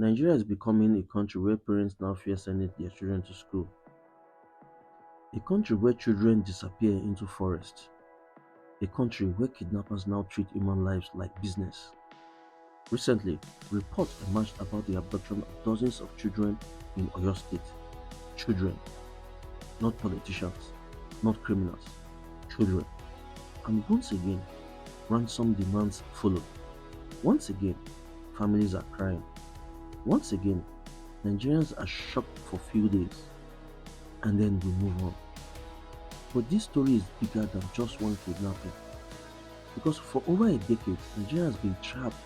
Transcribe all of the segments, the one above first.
Nigeria is becoming a country where parents now fear sending their children to school. A country where children disappear into forests. A country where kidnappers now treat human lives like business. Recently, reports emerged about the abduction of dozens of children in Oyo State. Children, not politicians, not criminals. Children. And once again, ransom demands follow. Once again, families are crying. Once again, Nigerians are shocked for few days and then we move on. But this story is bigger than just one kidnapping because for over a decade, Nigeria has been trapped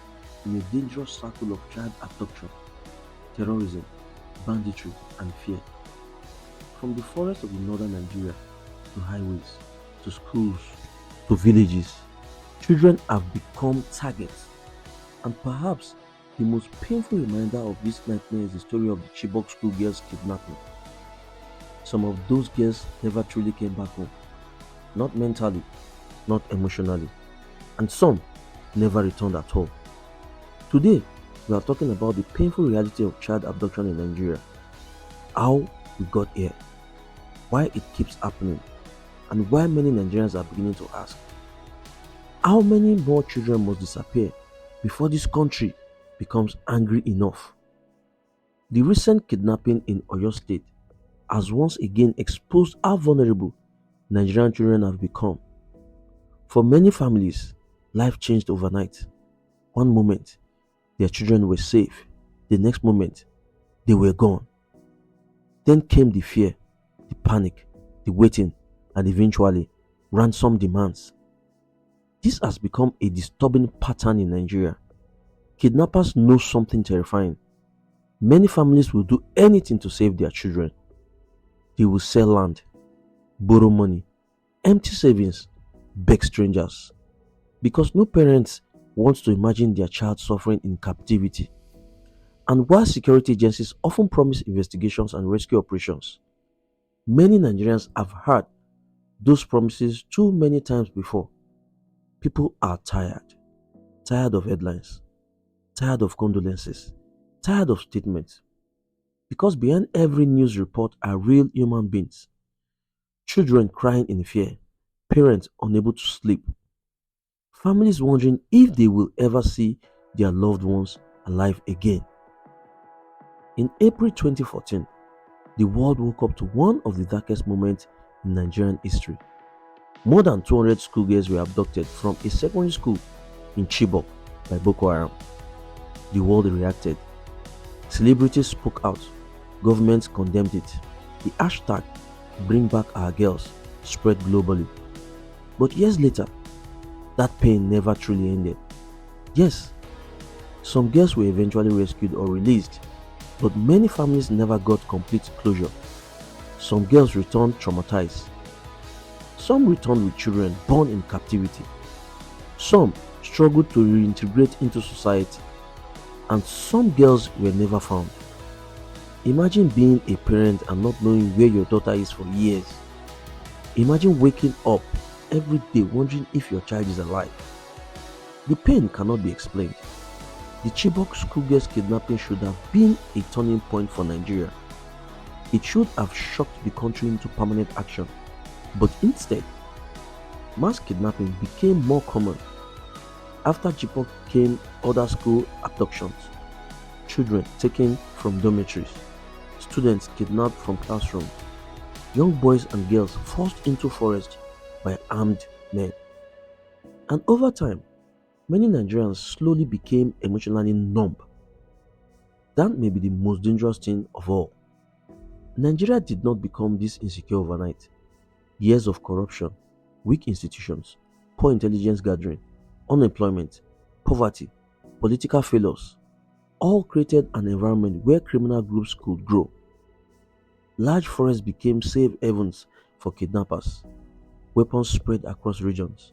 in a dangerous circle of child abduction, terrorism, banditry, and fear. From the forests of the northern Nigeria to highways, to schools, to villages, children have become targets. And perhaps the most painful reminder of this nightmare is the story of the Chibok schoolgirls kidnapping. Some of those girls never truly came back home, not mentally, not emotionally, and some never returned at all. Today, we are talking about the painful reality of child abduction in Nigeria, how we got here, why it keeps happening, and why many Nigerians are beginning to ask, how many more children must disappear before this country becomes angry enough? The recent kidnapping in Oyo State has once again exposed how vulnerable Nigerian children have become. For many families, life changed overnight. One moment, their children were safe. The next moment, they were gone. Then came the fear, the panic, the waiting, and eventually, ransom demands. This has become a disturbing pattern in Nigeria. Kidnappers know something terrifying. Many families will do anything to save their children. They will sell land, borrow money, empty savings, beg strangers. Because no parent wants to imagine their child suffering in captivity. And while security agencies often promise investigations and rescue operations, many Nigerians have heard those promises too many times before. People are tired. Tired of headlines. Tired of condolences. Tired of statements. Because behind every news report are real human beings. Children crying in fear. Parents unable to sleep. Families wondering if they will ever see their loved ones alive again. In April 2014, the world woke up to one of the darkest moments in Nigerian history. More than 200 schoolgirls were abducted from a secondary school in Chibok by Boko Haram. The world reacted. Celebrities spoke out. Governments condemned it. The hashtag Bring Back Our Girls spread globally. But years later, that pain never truly ended. Yes, some girls were eventually rescued or released, but many families never got complete closure. Some girls returned traumatized. Some returned with children born in captivity. Some struggled to reintegrate into society. And some girls were never found. Imagine being a parent and not knowing where your daughter is for years. Imagine waking up every day wondering if your child is alive. The pain cannot be explained. The Chibok schoolgirls kidnapping should have been a turning point for Nigeria. It should have shocked the country into permanent action. But instead, mass kidnapping became more common. After Chibok came other school abductions, children taken from dormitories, students kidnapped from classrooms, young boys and girls forced into forest by armed men. And over time, many Nigerians slowly became emotionally numb. That may be the most dangerous thing of all. Nigeria did not become this insecure overnight. Years of corruption, weak institutions, poor intelligence gathering, unemployment, poverty, political failures, all created an environment where criminal groups could grow. Large forests became safe havens for kidnappers. Weapons spread across regions.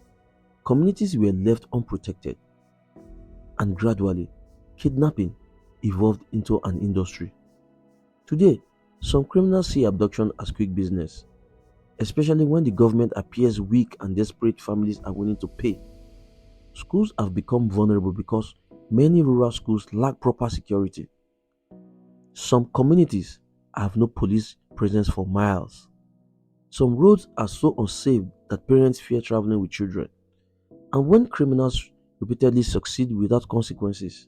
Communities were left unprotected. And gradually, kidnapping evolved into an industry. Today, some criminals see abduction as quick business, especially when the government appears weak and desperate families are willing to pay. Schools have become vulnerable because many rural schools lack proper security. Some communities have no police presence for miles. Some roads are so unsafe that parents fear traveling with children. And when criminals repeatedly succeed without consequences,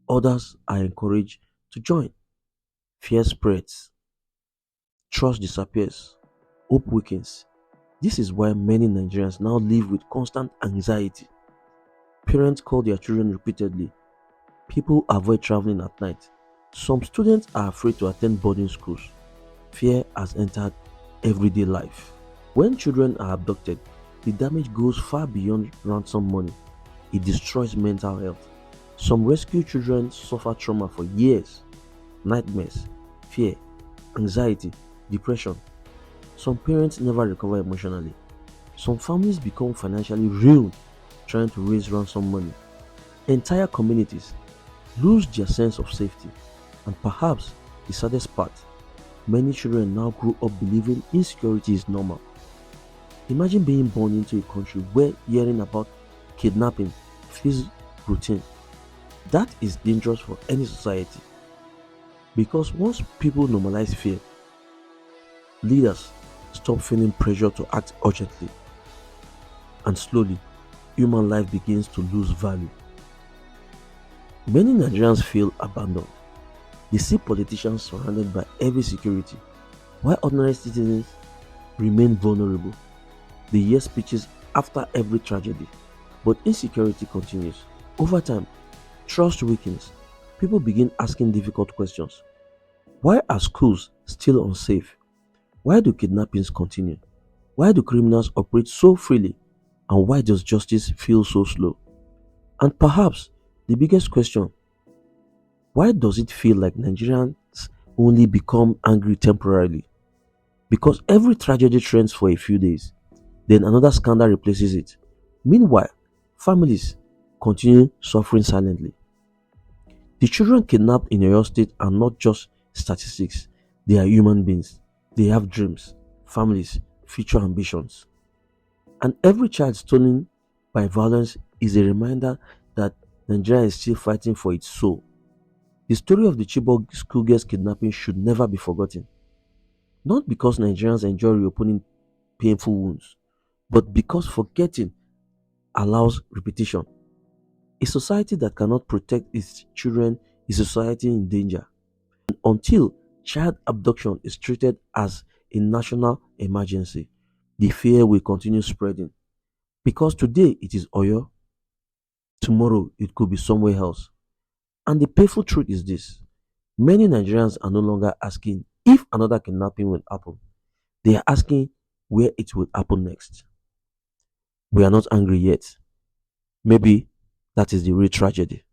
others are encouraged to join. Fear spreads, trust disappears, hope weakens. This is why many Nigerians now live with constant anxiety. Parents call their children repeatedly. People avoid traveling at night. Some students are afraid to attend boarding schools. Fear has entered everyday life. When children are abducted, the damage goes far beyond ransom money. It destroys mental health. Some rescue children suffer trauma for years, nightmares, fear, anxiety, depression. Some parents never recover emotionally. Some families become financially ruined trying to raise ransom money. Entire communities lose their sense of safety. And perhaps the saddest part, many children now grow up believing insecurity is normal. Imagine being born into a country where hearing about kidnapping feels routine. That is dangerous for any society because once people normalize fear, leaders stop feeling pressure to act urgently, and slowly, human life begins to lose value. Many Nigerians feel abandoned. They see politicians surrounded by heavy security, while ordinary citizens remain vulnerable. They hear speeches after every tragedy, but insecurity continues. Over time, trust weakens. People begin asking difficult questions. Why are schools still unsafe? Why do kidnappings continue? Why do criminals operate so freely? And why does justice feel so slow? And perhaps the biggest question, why does it feel like Nigerians only become angry temporarily? Because every tragedy trends for a few days, then another scandal replaces it. Meanwhile, families continue suffering silently. The children kidnapped in Oyo State are not just statistics, they are human beings. They have dreams, families, future ambitions. And every child stolen by violence is a reminder that Nigeria is still fighting for its soul. The story of the Chibok schoolgirls kidnapping should never be forgotten. Not because Nigerians enjoy reopening painful wounds, but because forgetting allows repetition. A society that cannot protect its children is a society in danger. Until child abduction is treated as a national emergency, the fear will continue spreading. Because today it is Oyo, tomorrow it could be somewhere else. And the painful truth is this, many Nigerians are no longer asking if another kidnapping will happen, they are asking where it will happen next. We are not angry yet. Maybe that is the real tragedy.